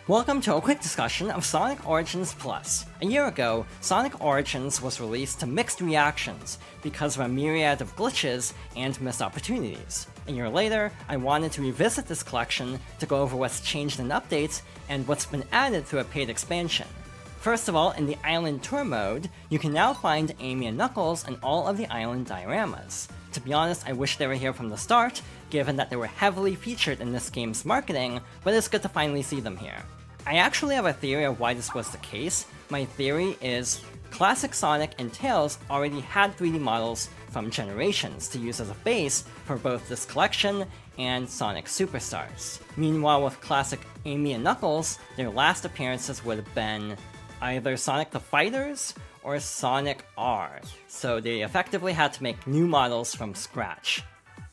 Welcome to a quick discussion of Sonic Origins Plus. A year ago, Sonic Origins was released to mixed reactions because of a myriad of glitches and missed opportunities. A year later, I wanted to revisit this collection to go over what's changed in updates and what's been added through a paid expansion. First of all, in the Island Tour mode, you can now find Amy and Knuckles in all of the island dioramas. To be honest, I wish they were here from the start, given that they were heavily featured in this game's marketing, but it's good to finally see them here. I actually have a theory of why this was the case. My theory is classic Sonic and Tails already had 3D models from Generations to use as a base for both this collection and Sonic Superstars. Meanwhile, with classic Amy and Knuckles, their last appearances would have been either Sonic the Fighters or Sonic R, so they effectively had to make new models from scratch.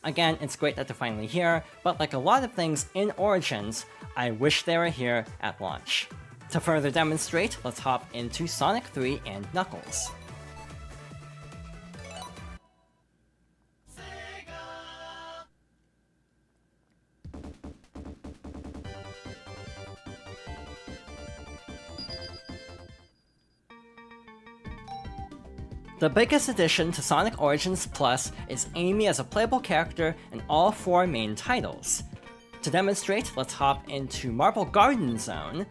Again, it's great that they're finally here, but like a lot of things in Origins, I wish they were here at launch. To further demonstrate, let's hop into Sonic 3 and Knuckles. The biggest addition to Sonic Origins Plus is Amy as a playable character in all 4 main titles. To demonstrate, let's hop into Marble Garden Zone.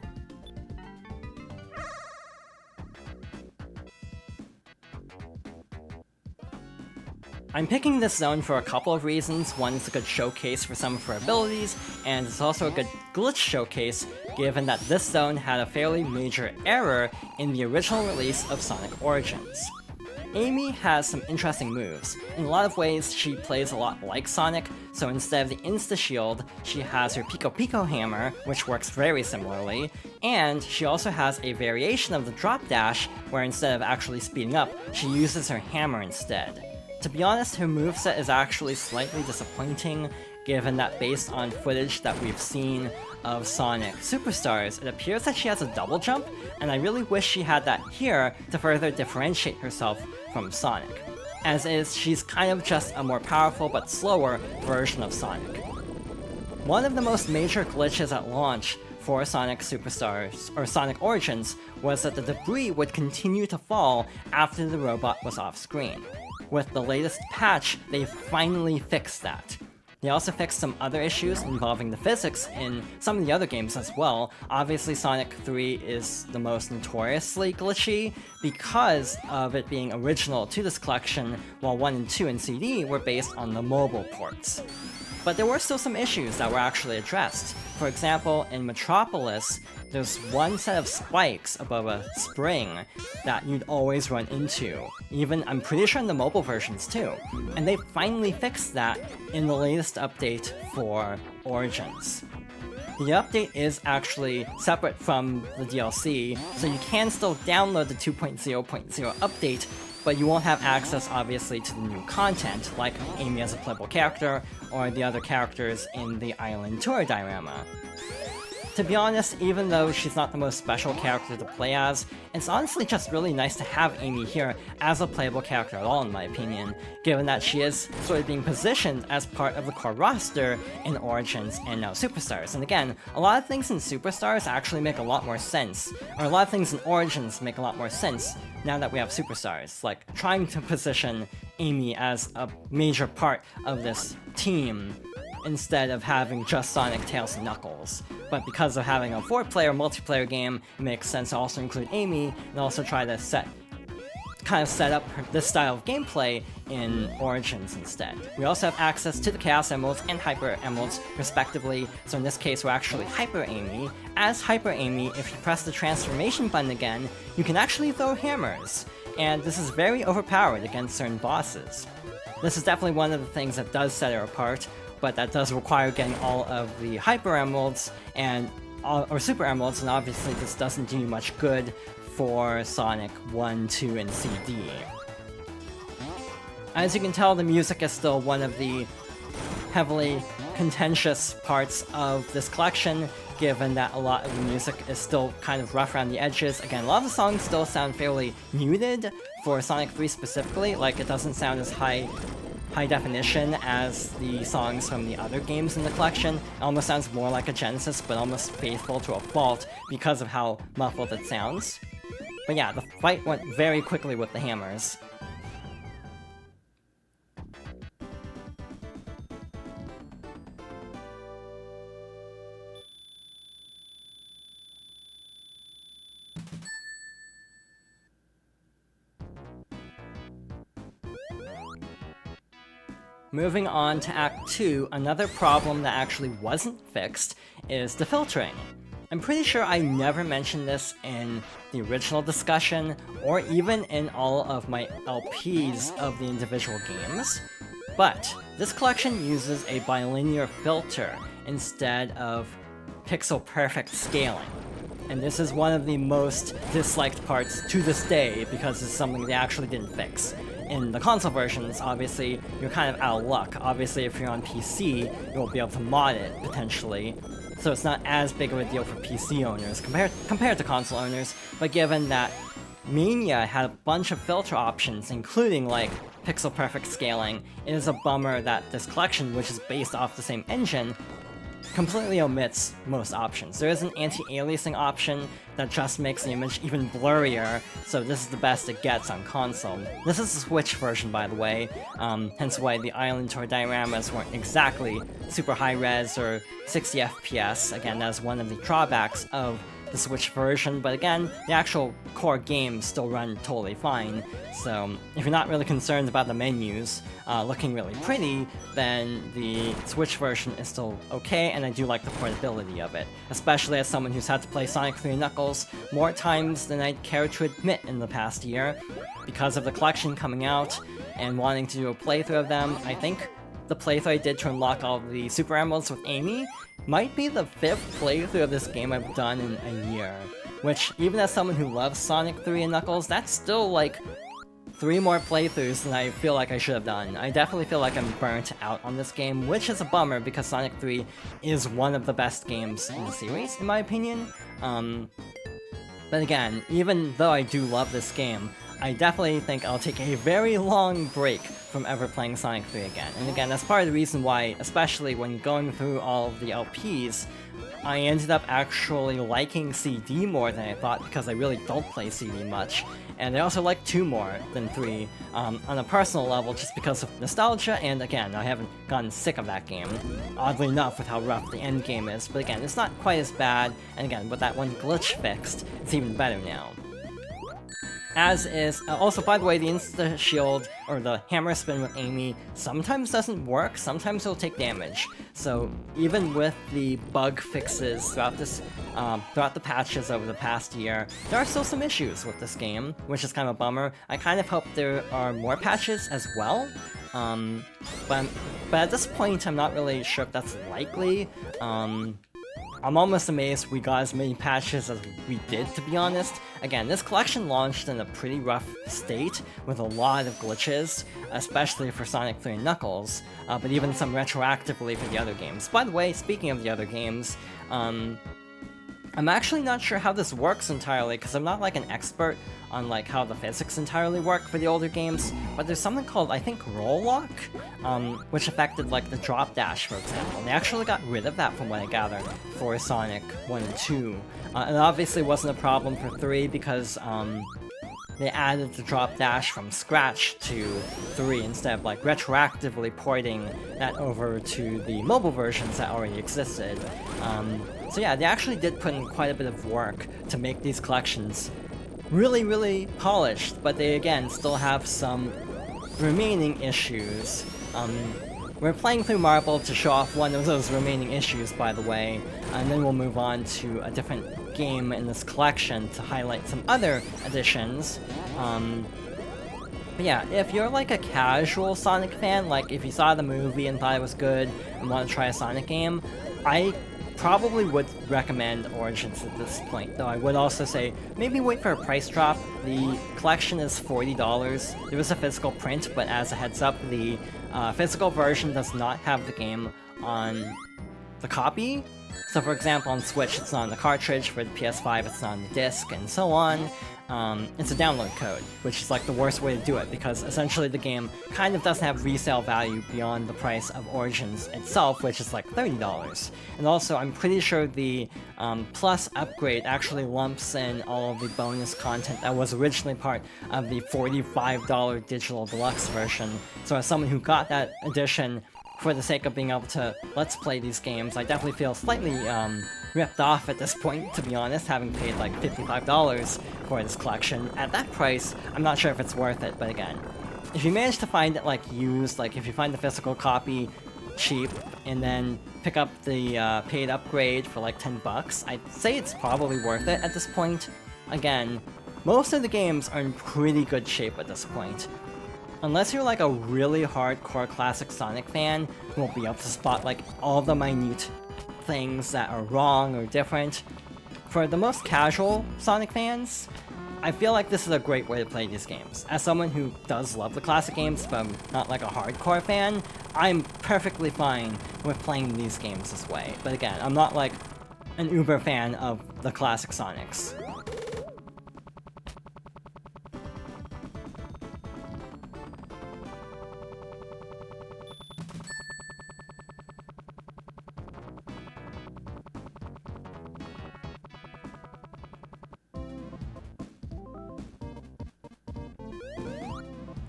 I'm picking this zone for a couple of reasons. One, it's a good showcase for some of her abilities, and it's also a good glitch showcase given that this zone had a fairly major error in the original release of Sonic Origins. Amy has some interesting moves. In a lot of ways, she plays a lot like Sonic, so instead of the Insta-Shield, she has her Pico Pico Hammer, which works very similarly, and she also has a variation of the Drop Dash, where instead of actually speeding up, she uses her hammer instead. To be honest, her moveset is actually slightly disappointing, given that based on footage that we've seen of Sonic Superstars, it appears that she has a double jump, and I really wish she had that here to further differentiate herself from Sonic. As is, she's kind of just a more powerful but slower version of Sonic. One of the most major glitches at launch for Sonic Superstars, or Sonic Origins, was that the debris would continue to fall after the robot was off-screen. With the latest patch, they finally fixed that. They also fixed some other issues involving the physics in some of the other games as well. Obviously, Sonic 3 is the most notoriously glitchy because of it being original to this collection, while 1 and 2 in CD were based on the mobile ports. But there were still some issues that were actually addressed. For example, in Metropolis, there's one set of spikes above a spring that you'd always run into. Even, I'm pretty sure in the mobile versions too. And they finally fixed that in the latest update for Origins. The update is actually separate from the DLC, so you can still download the 2.0.0 update, but you won't have access, obviously, to the new content, like Amy as a playable character, or the other characters in the Island Tour diorama. To be honest, even though she's not the most special character to play as, it's honestly just really nice to have Amy here as a playable character at all, in my opinion, given that she is sort of being positioned as part of the core roster in Origins and now Superstars. And again, a lot of things in Superstars actually make a lot more sense, or a lot of things in Origins make a lot more sense now that we have Superstars, like trying to position Amy as a major part of this team instead of having just Sonic, Tails, and Knuckles. But because of having a 4-player multiplayer game, it makes sense to also include Amy, and also try to set up this style of gameplay in Origins instead. We also have access to the Chaos Emeralds and Hyper Emeralds, respectively, so in this case we're actually Hyper Amy. As Hyper Amy, if you press the transformation button again, you can actually throw hammers, and this is very overpowered against certain bosses. This is definitely one of the things that does set her apart, but that does require getting all of the Hyper Emeralds or Super Emeralds, and obviously this doesn't do you much good for Sonic 1, 2, and CD. As you can tell, the music is still one of the heavily contentious parts of this collection, given that a lot of the music is still kind of rough around the edges. Again, a lot of the songs still sound fairly muted for Sonic 3 specifically, like it doesn't sound as high high definition as the songs from the other games in the collection. It almost sounds more like a Genesis, but almost faithful to a fault because of how muffled it sounds. But yeah, the fight went very quickly with the hammers. Moving on to Act 2, another problem that actually wasn't fixed is the filtering. I'm pretty sure I never mentioned this in the original discussion, or even in all of my LPs of the individual games, but this collection uses a bilinear filter instead of pixel-perfect scaling. And this is one of the most disliked parts to this day, because it's something they actually didn't fix. In the console versions, obviously, you're kind of out of luck. Obviously, if you're on PC, you'll be able to mod it, potentially. So it's not as big of a deal for PC owners compared to console owners, but given that Mania had a bunch of filter options, including, like, pixel-perfect scaling, it is a bummer that this collection, which is based off the same engine, completely omits most options. There is an anti-aliasing option that just makes the image even blurrier, so this is the best it gets on console. This is the Switch version, by the way, hence why the island tour dioramas weren't exactly super high-res or 60 FPS. Again, that's one of the drawbacks of the Switch version, but again, the actual core games still run totally fine, so if you're not really concerned about the menus looking really pretty, then the Switch version is still okay, and I do like the portability of it, especially as someone who's had to play Sonic 3 and Knuckles more times than I'd care to admit in the past year. Because of the collection coming out, and wanting to do a playthrough of them, I think the playthrough I did to unlock all of the Super Emeralds with Amy might be the 5th playthrough of this game I've done in a year. Which, even as someone who loves Sonic 3 and Knuckles, that's still like 3 more playthroughs than I feel like I should have done. I definitely feel like I'm burnt out on this game, which is a bummer because Sonic 3 is one of the best games in the series, in my opinion. But again, even though I do love this game, I definitely think I'll take a very long break from ever playing Sonic 3 again. And again, that's part of the reason why, especially when going through all of the LPs, I ended up actually liking CD more than I thought because I really don't play CD much. And I also like 2 more than 3 on a personal level just because of nostalgia, and again, I haven't gotten sick of that game, oddly enough with how rough the end game is, but again, it's not quite as bad, and again, with that one glitch fixed, it's even better now. As is, also by the way, the insta-shield, or the hammer spin with Amy, sometimes doesn't work, sometimes it'll take damage. So even with the bug fixes throughout this, throughout the patches over the past year, there are still some issues with this game, which is kind of a bummer. I kind of hope there are more patches as well, but at this point I'm not really sure if that's likely. I'm almost amazed we got as many patches as we did, to be honest. Again, this collection launched in a pretty rough state, with a lot of glitches, especially for Sonic 3 and Knuckles, but even some retroactively for the other games. By the way, speaking of the other games, I'm actually not sure how this works entirely, because I'm not like an expert on like how the physics entirely work for the older games, but there's something called, I think, roll lock, which affected like the drop dash, for example. They actually got rid of that from what I gathered for Sonic 1 and 2. And obviously wasn't a problem for 3 because they added the drop dash from scratch to 3 instead of like retroactively porting that over to the mobile versions that already existed. So yeah, they actually did put in quite a bit of work to make these collections really, really polished, but they again still have some remaining issues. We're playing through Marble to show off one of those remaining issues, by the way, and then we'll move on to a different game in this collection to highlight some other additions. But yeah, if you're like a casual Sonic fan, like if you saw the movie and thought it was good and want to try a Sonic game, I probably would recommend Origins at this point, though I would also say maybe wait for a price drop. The collection is $40. There is a physical print, but as a heads up, the physical version does not have the game on the copy, So for example, on Switch it's not on the cartridge, for the PS5 it's not on the disc, and so on. It's a download code, which is like the worst way to do it, because essentially the game kind of doesn't have resale value beyond the price of Origins itself, which is like $30. And also, I'm pretty sure the Plus upgrade actually lumps in all of the bonus content that was originally part of the $45 digital deluxe version. So as someone who got that edition for the sake of being able to let's play these games, I definitely feel slightly ripped off at this point, to be honest, having paid like $55 for this collection. At that price, I'm not sure if it's worth it, but again, if you manage to find it like used, like if you find the physical copy cheap and then pick up the paid upgrade for like $10, I'd say it's probably worth it at this point. Again, most of the games are in pretty good shape at this point. Unless you're like a really hardcore classic Sonic fan who won't be able to spot like all the minute things that are wrong or different, for the most casual Sonic fans, I feel like this is a great way to play these games. As someone who does love the classic games, but I'm not like a hardcore fan, I'm perfectly fine with playing these games this way. But again, I'm not like an uber fan of the classic Sonics.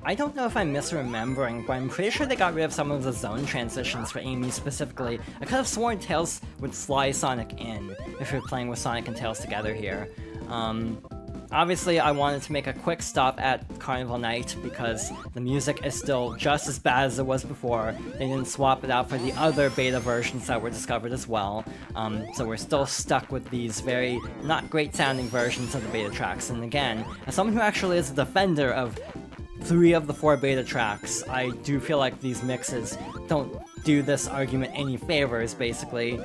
I don't know if I'm misremembering, but I'm pretty sure they got rid of some of the zone transitions for Amy specifically. I could have sworn Tails would slide Sonic in if you're playing with Sonic and Tails together here. Obviously, I wanted to make a quick stop at Carnival Night because the music is still just as bad as it was before. They didn't swap it out for the other beta versions that were discovered as well. So we're still stuck with these very not great sounding versions of the beta tracks. And again, as someone who actually is a defender of 3 of the 4 beta tracks, I do feel like these mixes don't do this argument any favors, basically.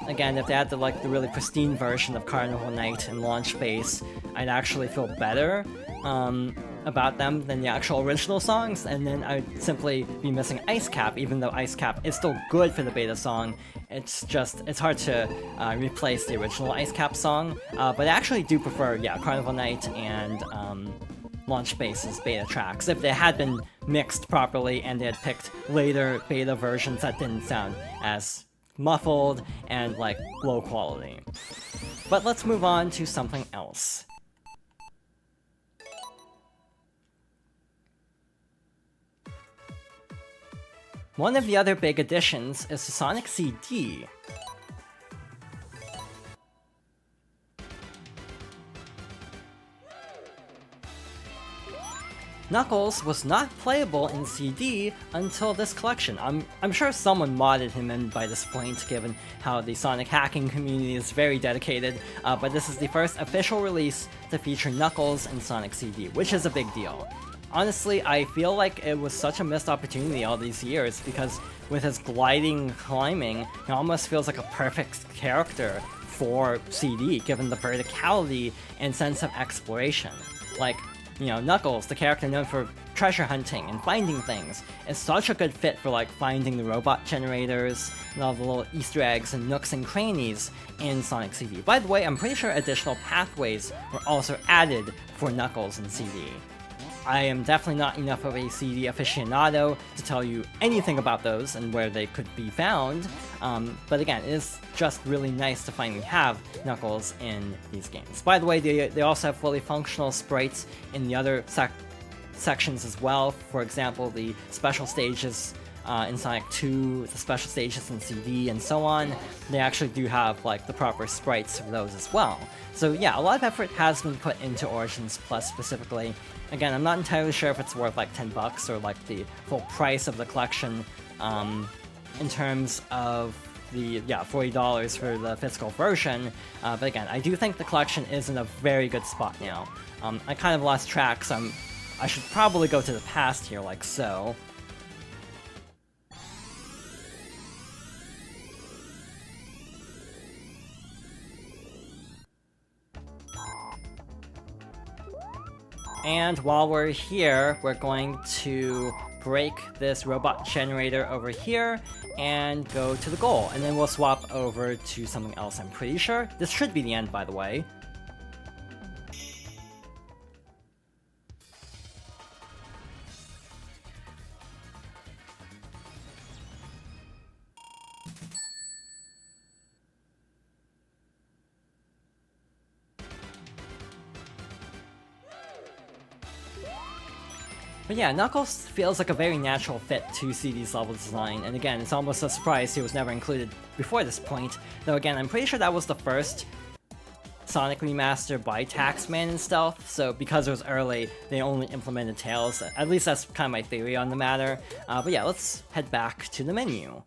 Again, if they had the really pristine version of Carnival Night and Launch Base, I'd actually feel better about them than the actual original songs, and then I'd simply be missing Ice Cap, even though Ice Cap is still good for the beta song. It's hard to replace the original Ice Cap song, but I actually do prefer, yeah, Carnival Night and Launch Base's beta tracks, if they had been mixed properly and they had picked later beta versions that didn't sound as muffled and like low quality. But let's move on to something else. One of the other big additions is the Sonic CD. Knuckles was not playable in CD until this collection. I'm sure someone modded him in by this point, given how the Sonic hacking community is very dedicated, but this is the first official release to feature Knuckles in Sonic CD, which is a big deal. Honestly, I feel like it was such a missed opportunity all these years, because with his gliding climbing, he almost feels like a perfect character for CD, given the verticality and sense of exploration. Like, you know, Knuckles, the character known for treasure hunting and finding things, is such a good fit for like finding the robot generators and all the little Easter eggs and nooks and crannies in Sonic CD. By the way, I'm pretty sure additional pathways were also added for Knuckles in CD. I am definitely not enough of a CD aficionado to tell you anything about those and where they could be found, but again, it is just really nice to finally have Knuckles in these games. By the way, they also have fully functional sprites in the other sections as well. For example, the special stages in Sonic 2, the special stages in CD, and so on. They actually do have like the proper sprites for those as well. So yeah, a lot of effort has been put into Origins Plus specifically. Again, I'm not entirely sure if it's worth like $10 or like the full price of the collection in terms of the $40 for the physical version, but again, I do think the collection is in a very good spot now. I kind of lost track, so I should probably go to the past here, like so. And while we're here, we're going to break this robot generator over here, and go to the goal. And then we'll swap over to something else, I'm pretty sure. This should be the end, by the way. But yeah, Knuckles feels like a very natural fit to CD's level design, and again, it's almost a surprise he was never included before this point, though again, I'm pretty sure that was the first Sonic remaster by Taxman in Stealth, so because it was early, they only implemented Tails. At least that's kind of my theory on the matter. But yeah, let's head back to the menu.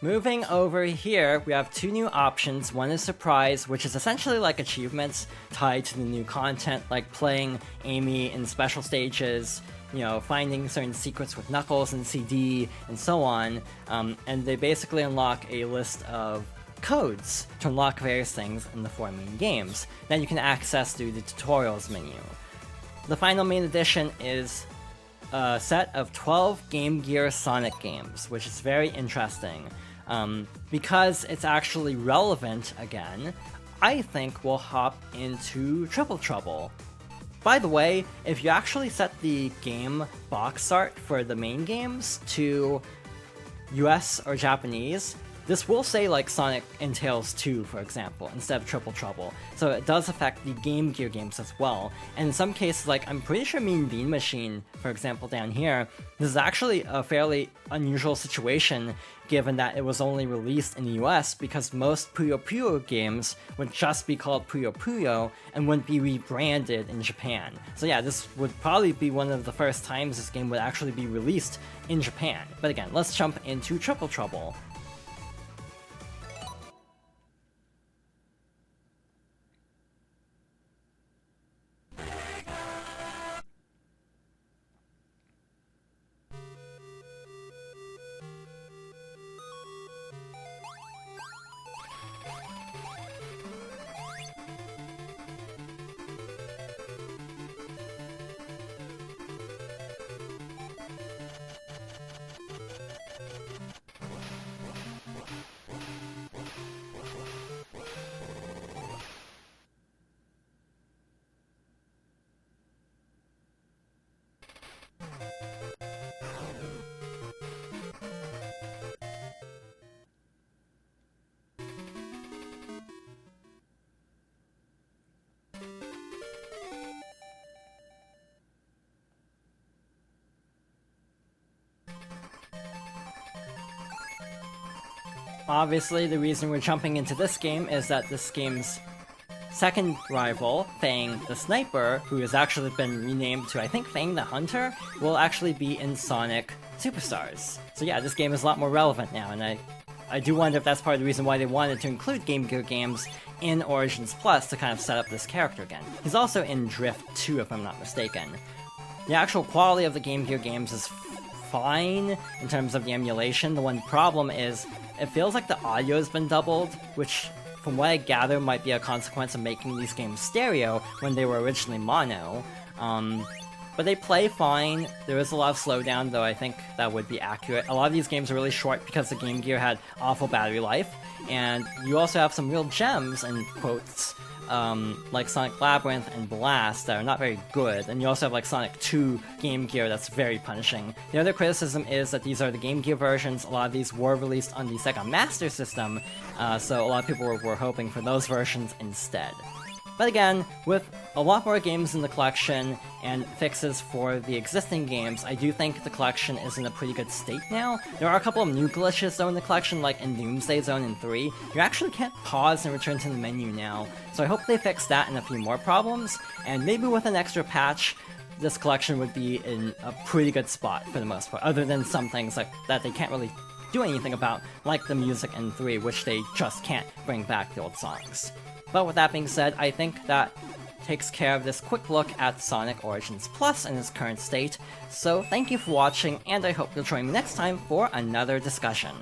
Moving over here, we have two new options. One is Surprise, which is essentially like achievements tied to the new content, like playing Amy in special stages, you know, finding certain secrets with Knuckles and CD, and so on. And they basically unlock a list of codes to unlock various things in the 4 main games that you can access through the tutorials menu. The final main edition is a set of 12 Game Gear Sonic games, which is very interesting. Because it's actually relevant again, I think we'll hop into Triple Trouble. By the way, if you actually set the game box art for the main games to US or Japanese, this will say like Sonic and Tails 2, for example, instead of Triple Trouble. So it does affect the Game Gear games as well. And in some cases, like I'm pretty sure Mean Bean Machine, for example, down here, this is actually a fairly unusual situation given that it was only released in the US because most Puyo Puyo games would just be called Puyo Puyo and wouldn't be rebranded in Japan. So yeah, this would probably be one of the first times this game would actually be released in Japan. But again, let's jump into Triple Trouble. Obviously, the reason we're jumping into this game is that this game's second rival, Fang the Sniper, who has actually been renamed to, I think, Fang the Hunter, will actually be in Sonic Superstars. So yeah, this game is a lot more relevant now, and I do wonder if that's part of the reason why they wanted to include Game Gear games in Origins Plus to kind of set up this character again. He's also in Drift 2, if I'm not mistaken. The actual quality of the Game Gear games is fine in terms of the emulation. The one problem is it feels like the audio has been doubled, which from what I gather might be a consequence of making these games stereo when they were originally mono. But they play fine. There is a lot of slowdown, though I think that would be accurate. A lot of these games are really short because the Game Gear had awful battery life, and you also have some real gems, in quotes, like Sonic Labyrinth and Blast that are not very good, and you also have like Sonic 2 Game Gear that's very punishing. The other criticism is that these are the Game Gear versions. A lot of these were released on the Sega Master System, so a lot of people were hoping for those versions instead. But again, with a lot more games in the collection and fixes for the existing games, I do think the collection is in a pretty good state now. There are a couple of new glitches though in the collection, like in Doomsday Zone and 3. You actually can't pause and return to the menu now, so I hope they fix that and a few more problems, and maybe with an extra patch, this collection would be in a pretty good spot for the most part, other than some things like that they can't really do anything about, like the music in 3, which they just can't bring back the old songs. But with that being said, I think that takes care of this quick look at Sonic Origins Plus in its current state. So thank you for watching, and I hope you'll join me next time for another discussion.